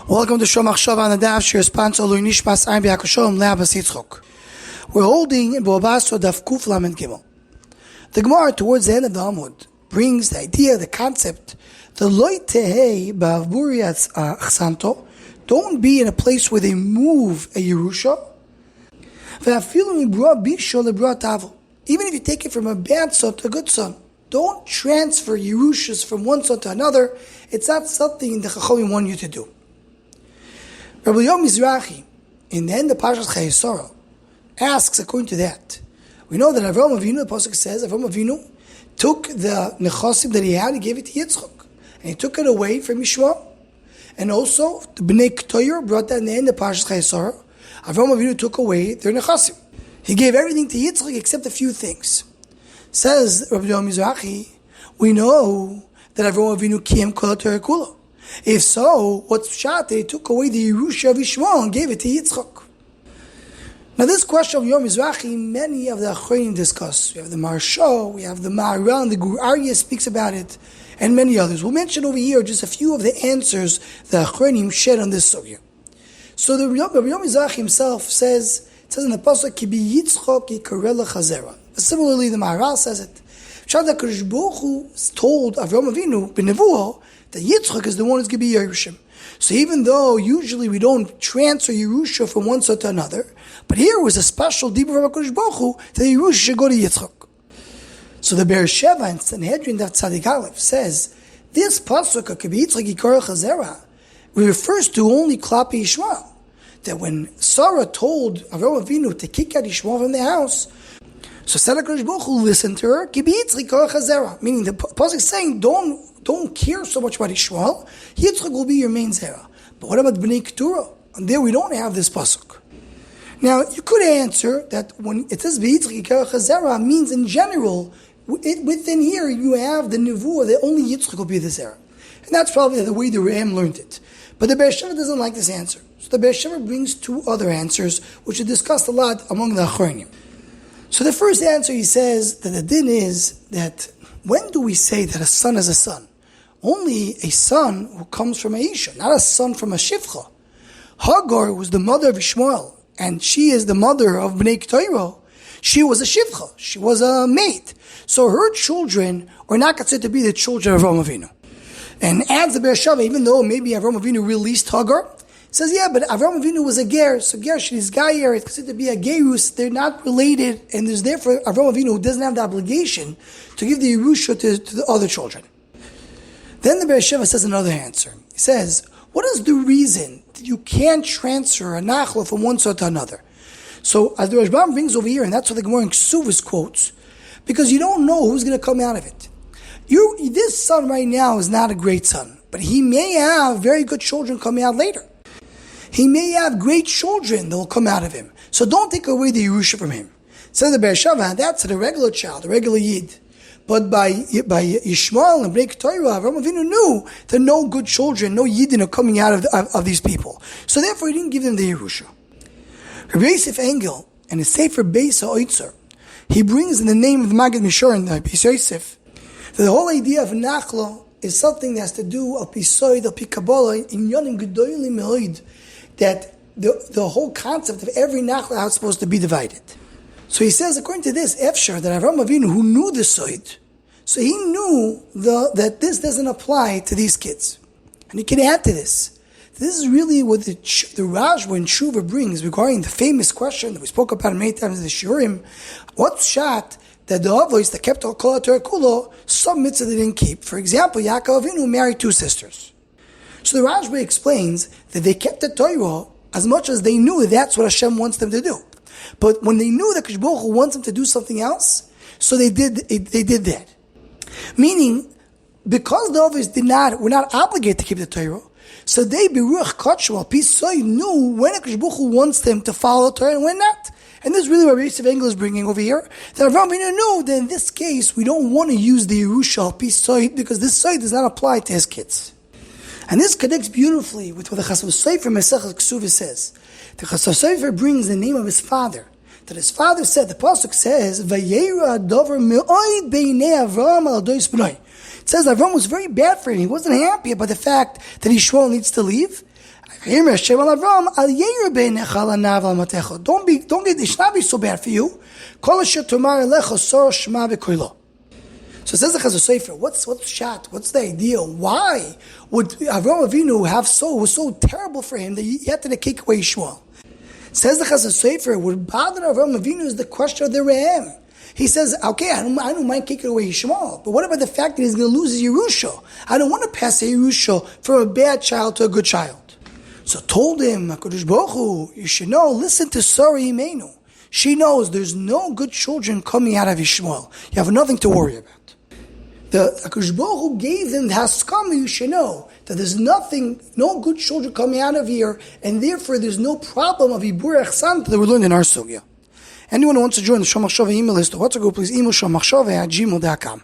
Welcome to Shom Achshav on the Daf Shir sponsor Lui Nishmas Ein B'Hakashom Le'Abbas Yitzchok. We're holding in Basra Daf Kuf Lamed Gimel. The Gemara towards the end of the Amud brings the idea, the concept, the Loi Tehei Ba'avuriat Achsanto. Don't be in a place where they move a Yerusha. Even if you take it from a bad son to a good son, don't transfer Yerushas from one son to another. It's not something the Chachamim want you to do. Rabbi Mizrachi, in the end of Parshas Chayesara, asks according to that. We know that Avraham Avinu, the Pasuk says, Avraham Avinu took the nechasim that he had and gave it to Yitzchak. And he took it away from Yishmael. And also, the Bnei Ktoyer brought that in the end of Parshas Chayesara. Avraham Avinu took away their nechasim. He gave everything to Yitzchak except a few things. Says Rabbi Mizrachi, we know that Avraham Avinu kiyem kol haTorah kula. If so, what's pshat? They took away the Yerusha of Yishmael and gave it to Yitzchak. Now this question of Yom Mizrachi, many of the Achronim discuss. We have the Maharsha, we have the Maharal, the Gur Aryeh speaks about it, and many others. We'll mention over here just a few of the answers the Achronim shed on this sugya. So the Rabbi Mizrachi himself says, it says in the Pasuk, Ki bi Yitzchak yikareh lechazera. Similarly, the Maharal says it. Pshat HaKadosh Baruch Hu told Avraham Avinu, b'nevuah, that Yitzchak is the one who's going to be Yerushim. So even though usually we don't transfer Yerusha from one son to another, but here was a special deep from HaKadosh Baruch Hu that Yerusha should go to Yitzchak. So the Be'er Sheva in Sanhedrin Daf Tzadik Aleph says, this pasuk, Ki Yitzchak yikareh chazera, refers to only Klapi Yishmael. That when Sarah told Avraham Avinu to kick out Yishmael from the house, so said HaKadosh Baruch Hu listened to her, Ki Yitzchak yikareh chazera, meaning the pasuk is saying, don't care so much about Yishmael. Yitzchak will be your main zera. But what about Bnei Keturah? And there we don't have this pasuk. Now, you could answer that when it says Yitzchak yikareh chazera means in general, within here you have the nevuah that only Yitzchak will be the zera. And that's probably the way the Ram learned it. But the Be'er Sheva doesn't like this answer. So the Be'er Sheva brings two other answers, which are discussed a lot among the Achronim. So the first answer, he says that the din is that when do we say that a son is a son? Only a son who comes from a Isha, not a son from a Shivcha. Hagar was the mother of Ishmael, and she is the mother of Bnei Ktoiro. She was a Shivcha, she was a maid. So her children are not considered to be the children of Avraham Avinu. And adds the Be'er Sheva, even though maybe Avraham Avinu released Hagar, says, yeah, but Avraham Avinu was a ger, so ger, she's gayer, it's considered to be a gerus, they're not related, and there's therefore Avraham Avinu who doesn't have the obligation to give the Yerusha to the other children. Then the Be'er Sheva says another answer. He says, what is the reason that you can't transfer a nachla from one son to another? So, as the Rashbam brings over here, and that's what the Gemara in Ksuvas quotes, because you don't know who's going to come out of it. This son right now is not a great son, but he may have very good children coming out later. He may have great children that will come out of him. So don't take away the Yerusha from him. Says the Be'er Sheva, that's the regular child, the regular Yid. But by Yishmael and Bnei Keturah, Avraham Avinu knew that no good children, no Yidin are coming out of these people. So therefore he didn't give them the Yerusha. Rabbi Yosef Engel, and his Sefer Beis HaOitzer, he brings in the name of the Maggid Mishur and the Beis Yosef, that the whole idea of Nachla is something that has to do al pi soid, al pi Kabbalah, in Yonim Gedolim Me'od, that the whole concept of every Nachla, how it's supposed to be divided. So he says, according to this, Efshar, that Avraham Avinu, who knew the Soid, so he knew that this doesn't apply to these kids. And he can add to this. This is really what the Rajwa and Shuva brings regarding the famous question that we spoke about many times in the Shurim. What's shot that the Avos that kept Kol HaTorah Kulo, some mitzvah they didn't keep? For example, Yaakov Avinu married two sisters. So the Rajwa explains that they kept the Torah as much as they knew that's what Hashem wants them to do. But when they knew that HaKadosh Baruch Hu wants them to do something else, so they did that. Meaning, because the others were not obligated to keep the Torah, so they beruach kachwa pisoy knew when HaKadosh Baruch Hu wants them to follow the Torah and when not. And this is really what Yosef Engel is bringing over here. That Avraham Avinu knew that in this case we don't want to use the Yerusha pisoy because this soy does not apply to his kids. And this connects beautifully with what the Chasam Sofer Masechet Ksuvah says. The Chasam Sofer brings the name of his father. That his father said, the pasuk says, "Vayera davar me'oid beinei Avraham al dois bnoi." It says Avraham was very bad for him. He wasn't happy about the fact that Yishmael needs to leave. Don't get, it should not be so bad for you. So it says the Chazal Sofer, what's shot? What's the idea? Why would Avraham Avinu was so terrible for him that he had to take away Yishmael? Says the Chazal Sofer, what bothered Avraham Avinu is the question of the Rehem. He says, okay, I don't mind taking away Yishmael, but what about the fact that he's going to lose his Yerusha? I don't want to pass a Yerusha from a bad child to a good child. So told him, HaKadosh Baruch Hu, you should know, listen to Sarah Imenu. She knows there's no good children coming out of Yishmael. You have nothing to worry about. The HaKadosh Baruch Hu gave them the haskama, you should know, that there's no good children coming out of here, and therefore there's no problem of Ibur Echsan that we learned in our sugya. Anyone who wants to join the Shom Machshava email list, or what's a go, please email shommachshava@gmail.com.